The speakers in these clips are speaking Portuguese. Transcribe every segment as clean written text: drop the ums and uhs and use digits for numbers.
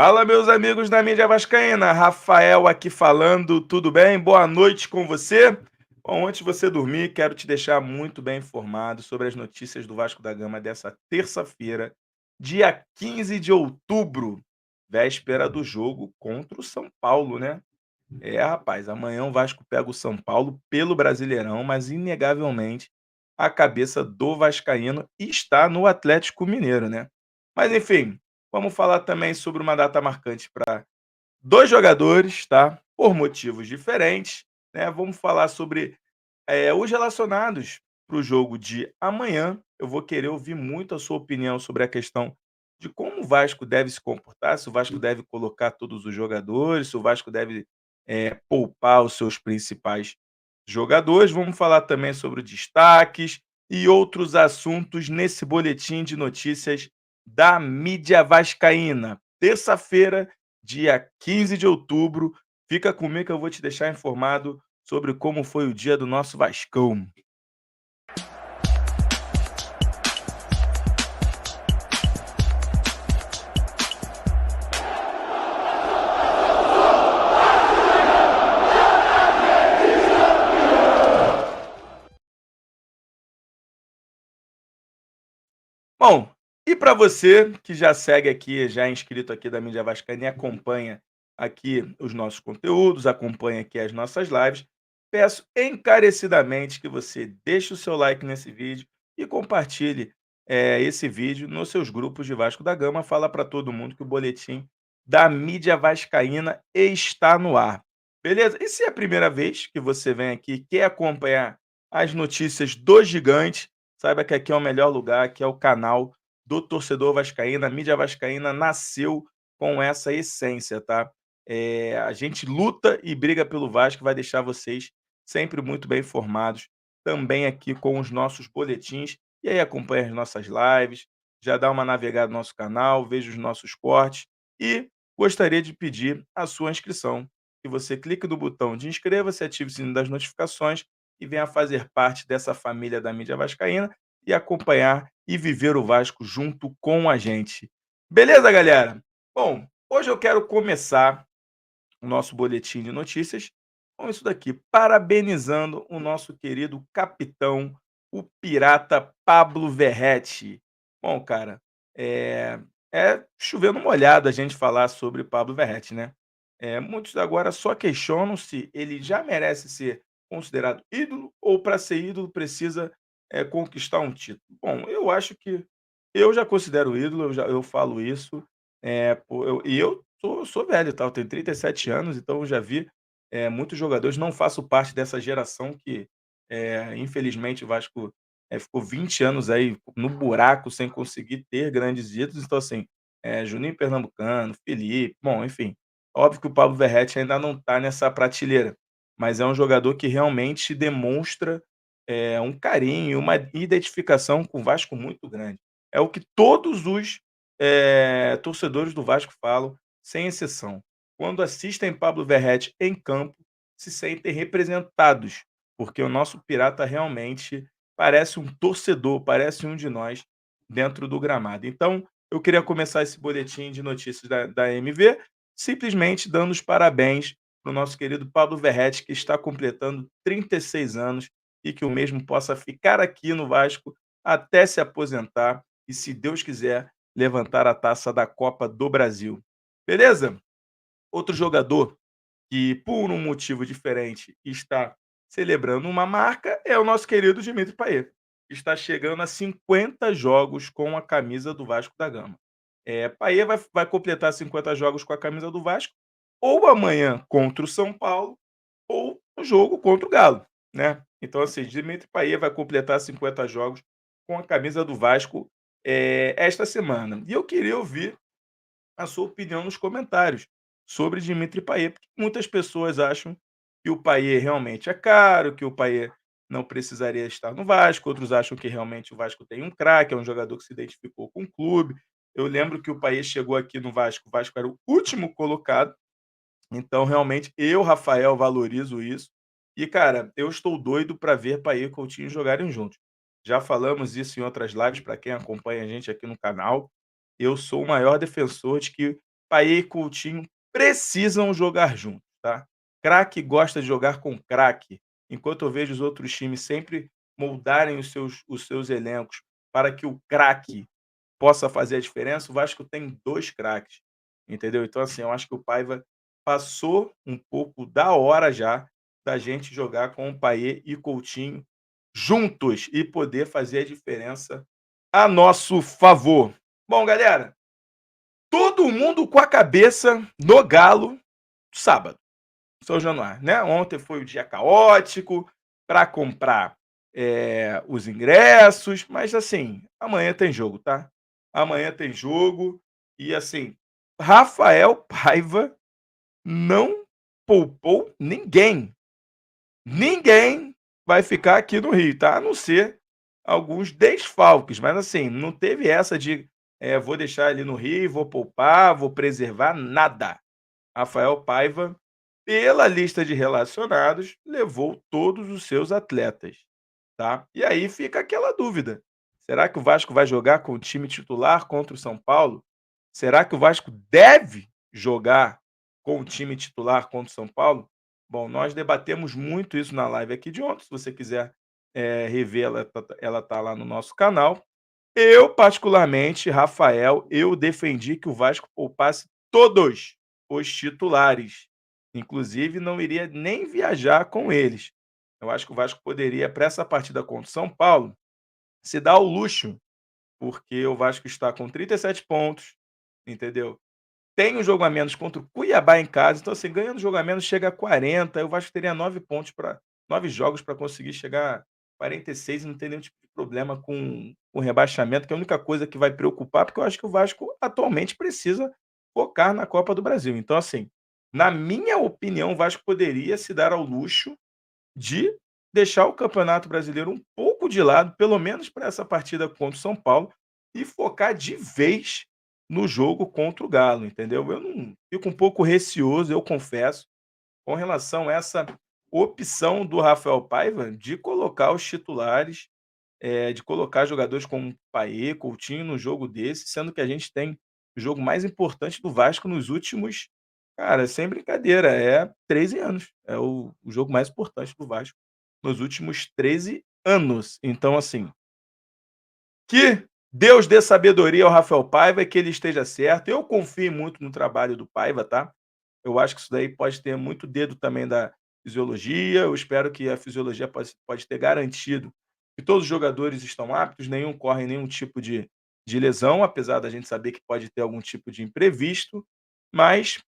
Fala, meus amigos da mídia vascaína, Rafael aqui falando, tudo bem? Boa noite com você. Bom, antes de você dormir, quero te deixar muito bem informado sobre as notícias do Vasco da Gama dessa terça-feira, dia 15 de outubro, véspera do jogo contra o São Paulo, né? Rapaz, amanhã o Vasco pega o São Paulo pelo Brasileirão, mas inegavelmente a cabeça do vascaíno está no Atlético Mineiro, né? Mas enfim, vamos falar também sobre uma data marcante para 2 jogadores, tá, por motivos diferentes, né. Vamos falar sobre, os relacionados para o jogo de amanhã. Eu vou querer ouvir muito a sua opinião sobre a questão de como o Vasco deve se comportar, se o Vasco deve colocar todos os jogadores, se o Vasco deve, poupar os seus principais jogadores. Vamos falar também sobre destaques e outros assuntos nesse boletim de notícias da mídia vascaína. Terça-feira, dia 15 de outubro. Fica comigo que eu vou te deixar informado sobre como foi o dia do nosso Vascão. Bom, e para você que já segue aqui, já é inscrito aqui da mídia vascaína e acompanha aqui os nossos conteúdos, acompanha aqui as nossas lives, peço encarecidamente que você deixe o seu like nesse vídeo e compartilhe, esse vídeo nos seus grupos de Vasco da Gama. Fala para todo mundo que o boletim da mídia vascaína está no ar, beleza? E se é a primeira vez que você vem aqui e quer acompanhar as notícias do gigante, saiba que aqui é o melhor lugar, que é o canal do torcedor vascaíno. A mídia vascaína nasceu com essa essência, tá? A gente luta e briga pelo Vasco, vai deixar vocês sempre muito bem informados, também aqui com os nossos boletins. E aí acompanha as nossas lives, já dá uma navegada no nosso canal, veja os nossos cortes e gostaria de pedir a sua inscrição. Que você clique no botão de inscreva-se, ative o sininho das notificações e venha fazer parte dessa família da mídia vascaína e acompanhar e viver o Vasco junto com a gente. Beleza, galera? Bom, hoje eu quero começar o nosso boletim de notícias com isso daqui, parabenizando o nosso querido capitão, o pirata Pablo Verratti. Bom, cara, é, é chovendo molhado a gente falar sobre Pablo Verratti, né? Muitos agora só questionam se ele já merece ser considerado ídolo ou para ser ídolo precisa conquistar um título. Bom, eu acho que eu já considero ídolo, eu falo isso, pô, eu sou velho, tá, eu tenho 37 anos, então eu já vi, muitos jogadores, não faço parte dessa geração que, infelizmente o Vasco, ficou 20 anos aí no buraco sem conseguir ter grandes ídolos, então assim, Juninho Pernambucano, Felipe, bom, enfim, óbvio que o Pablo Verratti ainda não está nessa prateleira, mas é um jogador que realmente demonstra, um carinho, uma identificação com o Vasco muito grande. É o que todos os torcedores do Vasco falam, sem exceção. Quando assistem Pablo Verratti em campo, se sentem representados, porque o nosso pirata realmente parece um torcedor, parece um de nós dentro do gramado. Então, eu queria começar esse boletim de notícias da MV, simplesmente dando os parabéns para o nosso querido Pablo Verratti, que está completando 36 anos e que o mesmo possa ficar aqui no Vasco até se aposentar e, se Deus quiser, levantar a taça da Copa do Brasil. Beleza? Outro jogador que, por um motivo diferente, está celebrando uma marca é o nosso querido Dimitri Payet. Está chegando a 50 jogos com a camisa do Vasco da Gama. Payet vai completar 50 jogos com a camisa do Vasco, ou amanhã contra o São Paulo, ou no jogo contra o Galo, né. Então, assim, Dimitri Payet vai completar 50 jogos com a camisa do Vasco, esta semana. E eu queria ouvir a sua opinião nos comentários sobre Dimitri Payet, porque muitas pessoas acham que o Payet realmente é caro, que o Payet não precisaria estar no Vasco, outros acham que realmente o Vasco tem um craque, é um jogador que se identificou com o clube. Eu lembro que o Payet chegou aqui no Vasco, o Vasco era o último colocado, então realmente eu, Rafael, valorizo isso. E, cara, eu estou doido para ver Payet e Coutinho jogarem juntos. Já falamos isso em outras lives, para quem acompanha a gente aqui no canal. Eu sou o maior defensor de que Payet e Coutinho precisam jogar juntos, tá. Craque gosta de jogar com craque, enquanto eu vejo os outros times sempre moldarem os seus elencos para que o craque possa fazer a diferença, o Vasco tem 2 craques, entendeu. Então, assim, eu acho que o Paiva passou um pouco da hora já da gente jogar com o Payet e Coutinho juntos e poder fazer a diferença a nosso favor. Bom, galera, todo mundo com a cabeça no Galo sábado, São Januário, né. Ontem foi o dia caótico para comprar, os ingressos, mas assim, amanhã tem jogo, tá. Amanhã tem jogo e assim, Rafael Paiva não poupou ninguém. Ninguém vai ficar aqui no Rio, tá, a não ser alguns desfalques, mas assim, não teve essa de, vou deixar ali no Rio, vou poupar, vou preservar, nada. Rafael Paiva, pela lista de relacionados, levou todos os seus atletas, tá. E aí fica aquela dúvida, será que o Vasco vai jogar com o time titular contra o São Paulo? Será que o Vasco deve jogar com o time titular contra o São Paulo? Bom, nós debatemos muito isso na live aqui de ontem, se você quiser, rever, ela tá lá no nosso canal. Eu particularmente, Rafael, eu defendi que o Vasco poupasse todos os titulares, inclusive não iria nem viajar com eles. Eu acho que o Vasco poderia, para essa partida contra o São Paulo, se dar ao luxo, porque o Vasco está com 37 pontos, entendeu? Tem um jogo a menos contra o Cuiabá em casa, então assim, ganhando jogo a menos chega a 40, aí o Vasco teria 9 pontos para 9 jogos para conseguir chegar a 46 e não ter nenhum tipo de problema com o rebaixamento, que é a única coisa que vai preocupar, porque eu acho que o Vasco atualmente precisa focar na Copa do Brasil. Então assim, na minha opinião, o Vasco poderia se dar ao luxo de deixar o Campeonato Brasileiro um pouco de lado, pelo menos para essa partida contra o São Paulo, e focar de vez no jogo contra o Galo, entendeu. Eu não fico um pouco receoso, eu confesso, com relação a essa opção do Rafael Paiva de colocar os titulares, de colocar jogadores como Payet, Coutinho no jogo desse, sendo que a gente tem o jogo mais importante do Vasco nos últimos, cara, sem brincadeira, 13 anos. É o jogo mais importante do Vasco nos últimos 13 anos. Então, assim, que Deus dê sabedoria ao Rafael Paiva e que ele esteja certo. Eu confio muito no trabalho do Paiva, tá? Eu acho que isso daí pode ter muito dedo também da fisiologia. Eu espero que a fisiologia pode ter garantido que todos os jogadores estão aptos, nenhum corre nenhum tipo de lesão, apesar da gente saber que pode ter algum tipo de imprevisto. Mas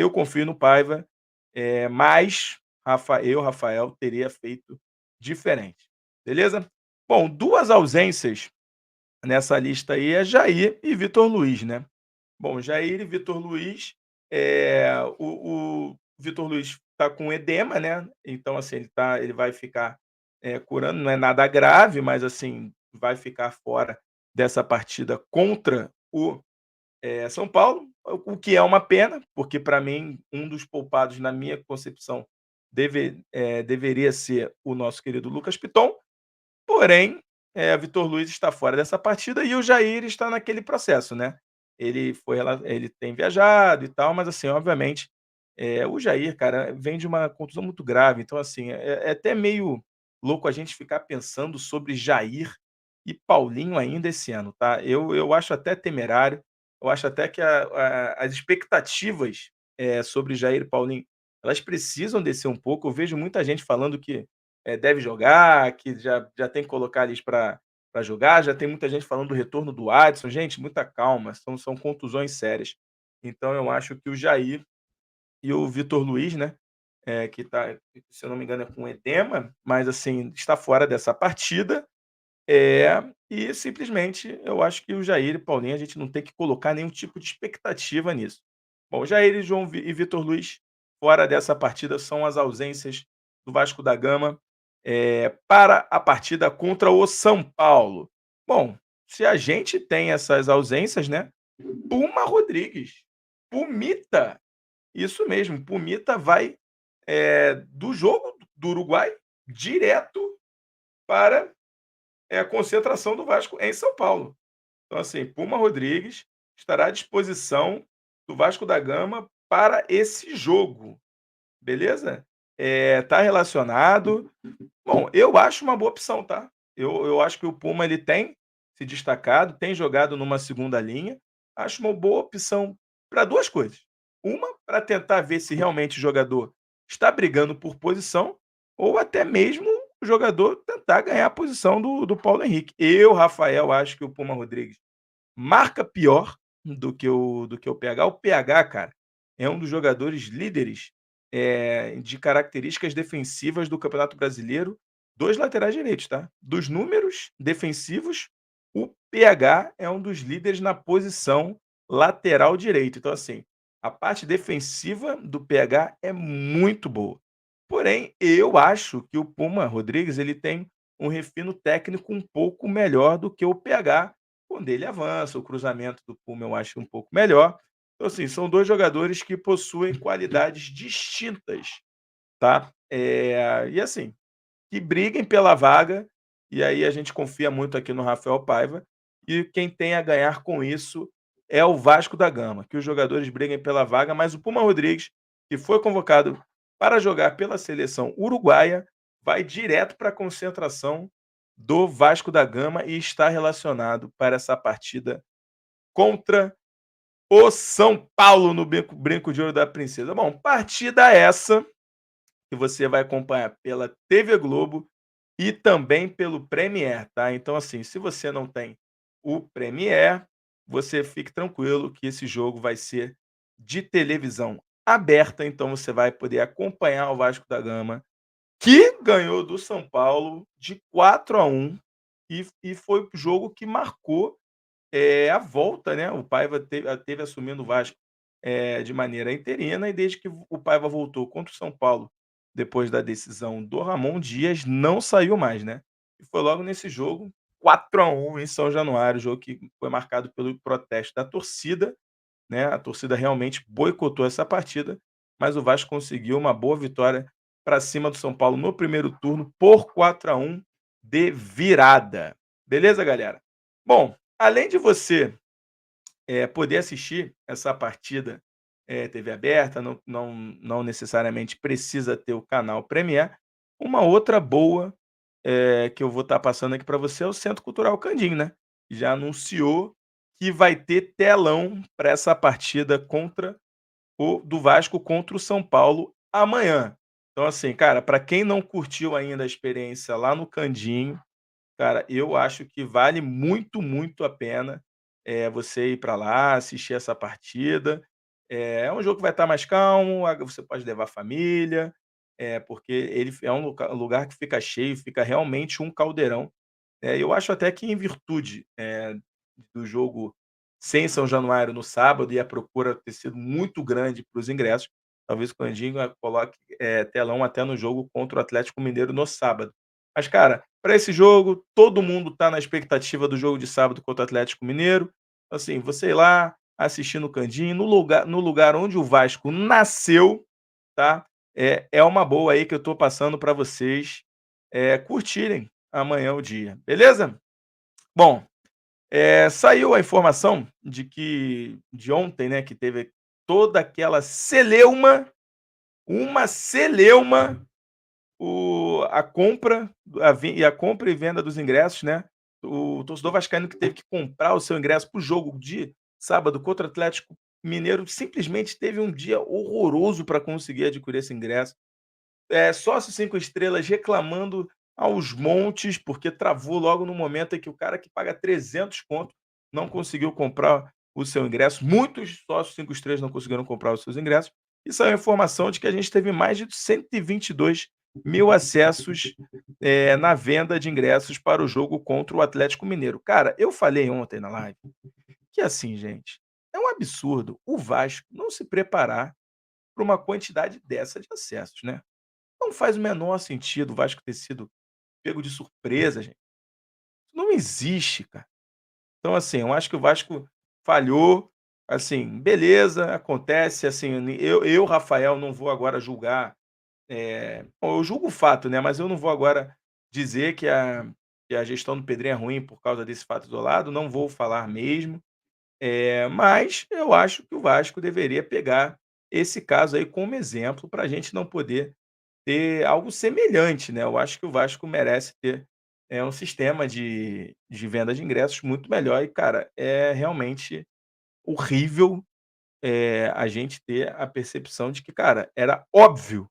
eu confio no Paiva, mas Rafael, teria feito diferente. Beleza? Bom, duas ausências nessa lista aí é Jair e Vitor Luiz, né. Bom, Jair e Vitor Luiz, o Vitor Luiz está com edema, né, então, assim, ele vai ficar, curando, não é nada grave, mas, assim, vai ficar fora dessa partida contra o, São Paulo, o que é uma pena, porque para mim um dos poupados, na minha concepção, deveria ser o nosso querido Lucas Piton. Porém, Vitor Luiz está fora dessa partida e o Jair está naquele processo, né. Ele tem viajado e tal, mas assim, obviamente, o Jair, cara, vem de uma contusão muito grave, então assim, é até meio louco a gente ficar pensando sobre Jair e Paulinho ainda esse ano, tá. Eu acho até temerário, eu acho até que as expectativas, sobre Jair e Paulinho, elas precisam descer um pouco. Eu vejo muita gente falando que deve jogar, que já tem que colocar eles para jogar, já tem muita gente falando do retorno do Adson. Gente, muita calma, são contusões sérias. Então eu acho que o Jair e o Vitor Luiz, né, que tá, se eu não me engano, é com edema, mas assim, está fora dessa partida. E simplesmente eu acho que o Jair e Paulinho a gente não tem que colocar nenhum tipo de expectativa nisso. Bom, Jair e Vitor Luiz fora dessa partida são as ausências do Vasco da Gama, para a partida contra o São Paulo. Bom, se a gente tem essas ausências, né, Puma Rodrigues, Pumita, isso mesmo, Pumita vai, do jogo do Uruguai direto para a concentração do Vasco em São Paulo. Então, assim, Puma Rodrigues estará à disposição do Vasco da Gama para esse jogo, beleza? Tá relacionado. Bom, eu acho uma boa opção, tá? Eu acho que o Puma ele tem se destacado, tem jogado numa segunda linha. Acho uma boa opção para 2 coisas. Uma, para tentar ver se realmente o jogador está brigando por posição, ou até mesmo o jogador tentar ganhar a posição do Paulo Henrique. Eu, Rafael, acho que o Puma Rodrigues marca pior do que o PH. O PH, cara, é um dos jogadores líderes, de características defensivas do Campeonato Brasileiro, 2 laterais direitos, tá. Dos números defensivos, o PH é um dos líderes na posição lateral direito. Então, assim, a parte defensiva do PH é muito boa. Porém, eu acho que o Puma Rodrigues, ele tem um refino técnico um pouco melhor do que o PH, quando ele avança, o cruzamento do Puma eu acho um pouco melhor. Então, assim, são 2 jogadores que possuem qualidades distintas, tá. E assim, que briguem pela vaga, e aí a gente confia muito aqui no Rafael Paiva, e quem tem a ganhar com isso é o Vasco da Gama, que os jogadores briguem pela vaga, mas o Puma Rodrigues, que foi convocado para jogar pela seleção uruguaia, vai direto para a concentração do Vasco da Gama e está relacionado para essa partida contra o São Paulo no Brinco de Ouro da Princesa. Bom, partida essa que você vai acompanhar pela TV Globo e também pelo Premiere, tá. Então, assim, se você não tem o Premiere, você fique tranquilo que esse jogo vai ser de televisão aberta, então você vai poder acompanhar o Vasco da Gama, que ganhou do São Paulo de 4-1 e foi o jogo que marcou a volta, né, o Paiva teve assumindo o Vasco, de maneira interina e desde que o Paiva voltou contra o São Paulo, depois da decisão do Ramon Dias, não saiu mais, né. E foi logo nesse jogo, 4-1 em São Januário, jogo que foi marcado pelo protesto da torcida, né, a torcida realmente boicotou essa partida, mas o Vasco conseguiu uma boa vitória para cima do São Paulo no primeiro turno por 4-1 de virada. Beleza, galera? Bom, além de você, poder assistir essa partida, TV aberta, não necessariamente precisa ter o canal Premiere, uma outra boa, que eu vou estar passando aqui para você é o Centro Cultural Candim, né, que já anunciou que vai ter telão para essa partida contra o do Vasco contra o São Paulo amanhã. Então assim, cara, para quem não curtiu ainda a experiência lá no Candinho, cara, eu acho que vale muito, muito a pena, você ir para lá, assistir essa partida. É um jogo que vai estar mais calmo, você pode levar a família, porque ele é um lugar que fica cheio, fica realmente um caldeirão. Eu acho até que em virtude, do jogo sem São Januário no sábado e a procura ter sido muito grande para os ingressos, talvez o Candinho, coloque, telão até no jogo contra o Atlético Mineiro no sábado. Mas, cara, para esse jogo, todo mundo está na expectativa do jogo de sábado contra o Atlético Mineiro. Assim, você ir lá, assistir no Candinho, no lugar onde o Vasco nasceu, tá. É uma boa aí que eu estou passando para vocês, curtirem amanhã o dia, beleza? Bom, saiu a informação de ontem, né, que teve toda aquela celeuma, uma celeuma, a compra, a compra e venda dos ingressos, né. O torcedor vascaíno que teve que comprar o seu ingresso para o jogo de sábado contra o Atlético Mineiro, simplesmente teve um dia horroroso para conseguir adquirir esse ingresso. Sócio 5 estrelas reclamando aos montes, porque travou logo no momento em que o cara que paga 300 conto não conseguiu comprar o seu ingresso. Muitos sócios 5 estrelas não conseguiram comprar os seus ingressos. E saiu a informação de que a gente teve mais de 122 mil acessos, na venda de ingressos para o jogo contra o Atlético Mineiro. Cara, eu falei ontem na live que assim, gente, é um absurdo o Vasco não se preparar para uma quantidade dessa de acessos, né? Não faz o menor sentido o Vasco ter sido pego de surpresa, gente. Não existe, cara. Então, assim, eu acho que o Vasco falhou, assim, beleza, acontece, assim, eu, Rafael, não vou agora julgar, bom, eu julgo o fato, né, mas eu não vou agora dizer que a gestão do Pedrinho é ruim por causa desse fato isolado, não vou falar mesmo. Mas eu acho que o Vasco deveria pegar esse caso aí como exemplo para a gente não poder ter algo semelhante, né. Eu acho que o Vasco merece ter, um sistema de venda de ingressos muito melhor e, cara, é realmente horrível, a gente ter a percepção de que, cara, era óbvio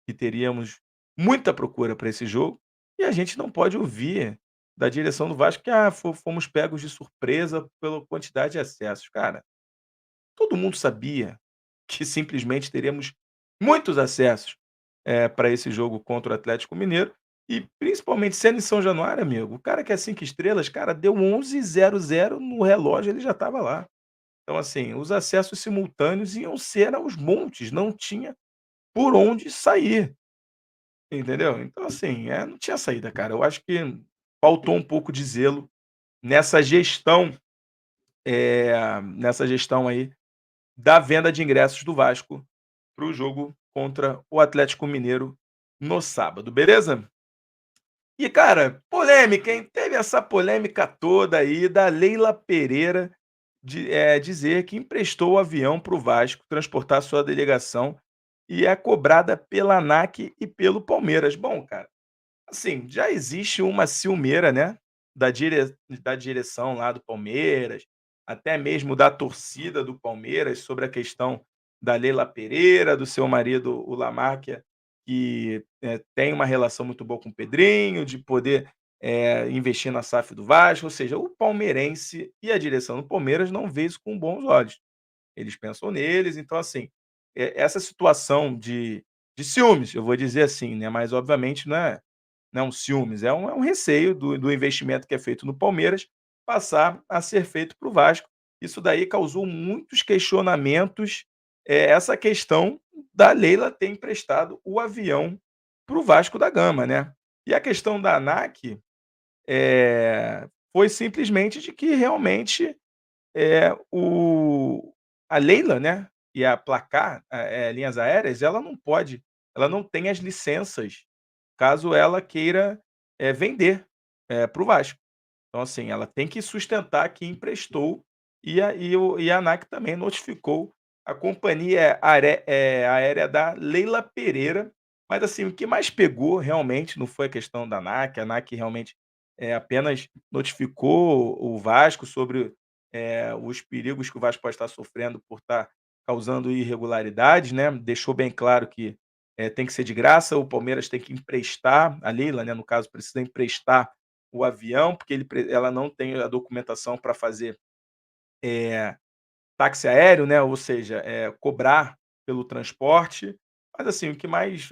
que teríamos muita procura para esse jogo, e a gente não pode ouvir da direção do Vasco que: "Ah, fomos pegos de surpresa pela quantidade de acessos". Cara, todo mundo sabia que simplesmente teríamos muitos acessos, para esse jogo contra o Atlético Mineiro, e principalmente sendo em São Januário, amigo, o cara que é 5 estrelas, cara, deu 11:00 no relógio, ele já estava lá. Então, assim, os acessos simultâneos iam ser aos montes, não tinha por onde sair. Entendeu? Então, assim, não tinha saída, cara. Eu acho que faltou um pouco de zelo nessa gestão, nessa gestão aí da venda de ingressos do Vasco para o jogo contra o Atlético Mineiro no sábado, beleza? E, cara, polêmica, hein? Teve essa polêmica toda aí da Leila Pereira dizer que emprestou o avião para o Vasco transportar sua delegação e é cobrada pela ANAC e pelo Palmeiras. Bom, cara, assim, já existe uma ciumeira, né, da direção lá do Palmeiras, até mesmo da torcida do Palmeiras sobre a questão da Leila Pereira, do seu marido, o Lamáquia, que, tem uma relação muito boa com o Pedrinho, de poder, investir na SAF do Vasco, ou seja, o palmeirense e a direção do Palmeiras não vê isso com bons olhos. Eles pensam neles, então assim, essa situação de ciúmes, eu vou dizer assim, né, mas obviamente não é um ciúmes, é um receio do investimento que é feito no Palmeiras passar a ser feito para o Vasco. Isso daí causou muitos questionamentos, essa questão da Leila ter emprestado o avião para o Vasco da Gama, né. E a questão da ANAC, foi simplesmente de que realmente o a Leila, né, e a Placar, Linhas Aéreas, ela não tem as licenças, caso ela queira, vender, para o Vasco. Então, assim, ela tem que sustentar que emprestou e a ANAC também notificou a companhia aérea da Leila Pereira, mas, assim, o que mais pegou realmente não foi a questão da ANAC, a ANAC realmente, apenas notificou o Vasco sobre, os perigos que o Vasco pode estar sofrendo por estar causando irregularidades, né, deixou bem claro que, tem que ser de graça, o Palmeiras tem que emprestar, a Leila, né, no caso, precisa emprestar o avião, porque ela não tem a documentação para fazer, eh, táxi aéreo, né, ou seja, cobrar pelo transporte. Mas, assim, o que mais,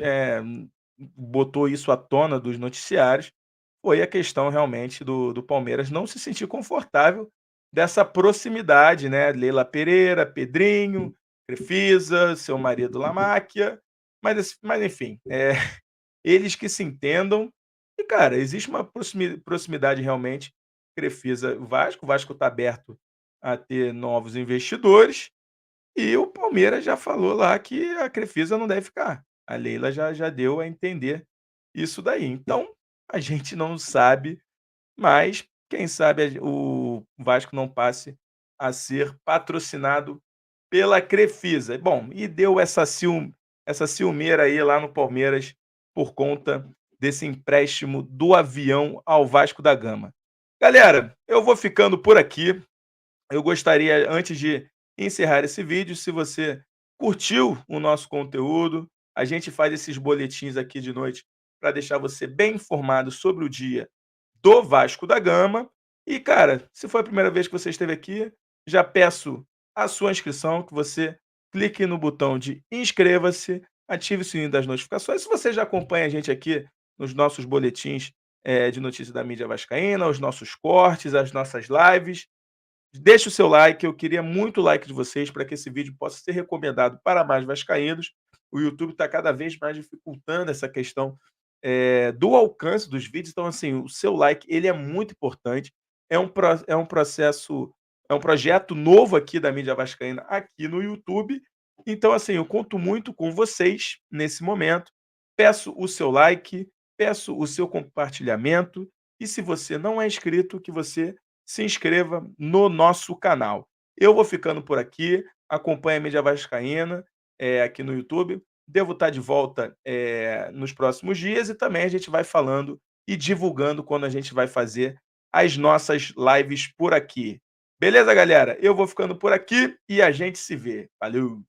botou isso à tona dos noticiários foi a questão realmente do Palmeiras não se sentir confortável dessa proximidade, né, Leila Pereira, Pedrinho, Crefisa, seu marido Lamáquia, mas enfim, eles que se entendam. E, cara, existe uma proximidade realmente, Crefisa o Vasco está aberto a ter novos investidores, e o Palmeiras já falou lá que a Crefisa não deve ficar. A Leila já deu a entender isso daí. Então, a gente não sabe, mas quem sabe o Vasco não passe a ser patrocinado pela Crefisa. Bom, e deu essa ciumeira aí lá no Palmeiras por conta desse empréstimo do avião ao Vasco da Gama. Galera, eu vou ficando por aqui. Eu gostaria, antes de encerrar esse vídeo, se você curtiu o nosso conteúdo, a gente faz esses boletins aqui de noite para deixar você bem informado sobre o dia do Vasco da Gama. E, cara, se foi a primeira vez que você esteve aqui, já peço a sua inscrição, que você clique no botão de inscreva-se, ative o sininho das notificações. Se você já acompanha a gente aqui nos nossos boletins de notícias da mídia vascaína, os nossos cortes, as nossas lives, deixe o seu like, eu queria muito o like de vocês para que esse vídeo possa ser recomendado para mais vascaínos. O YouTube está cada vez mais dificultando essa questão, do alcance dos vídeos, então, assim, o seu like, ele é muito importante. É um processo é um projeto novo aqui da mídia vascaína aqui no YouTube, então, assim, eu conto muito com vocês nesse momento. Peço o seu like, peço o seu compartilhamento e se você não é inscrito, que você se inscreva no nosso canal. Eu vou ficando por aqui, acompanhe a mídia vascaína, aqui no YouTube. Devo estar de volta, nos próximos dias e também a gente vai falando e divulgando quando a gente vai fazer as nossas lives por aqui. Beleza, galera? Eu vou ficando por aqui e a gente se vê. Valeu!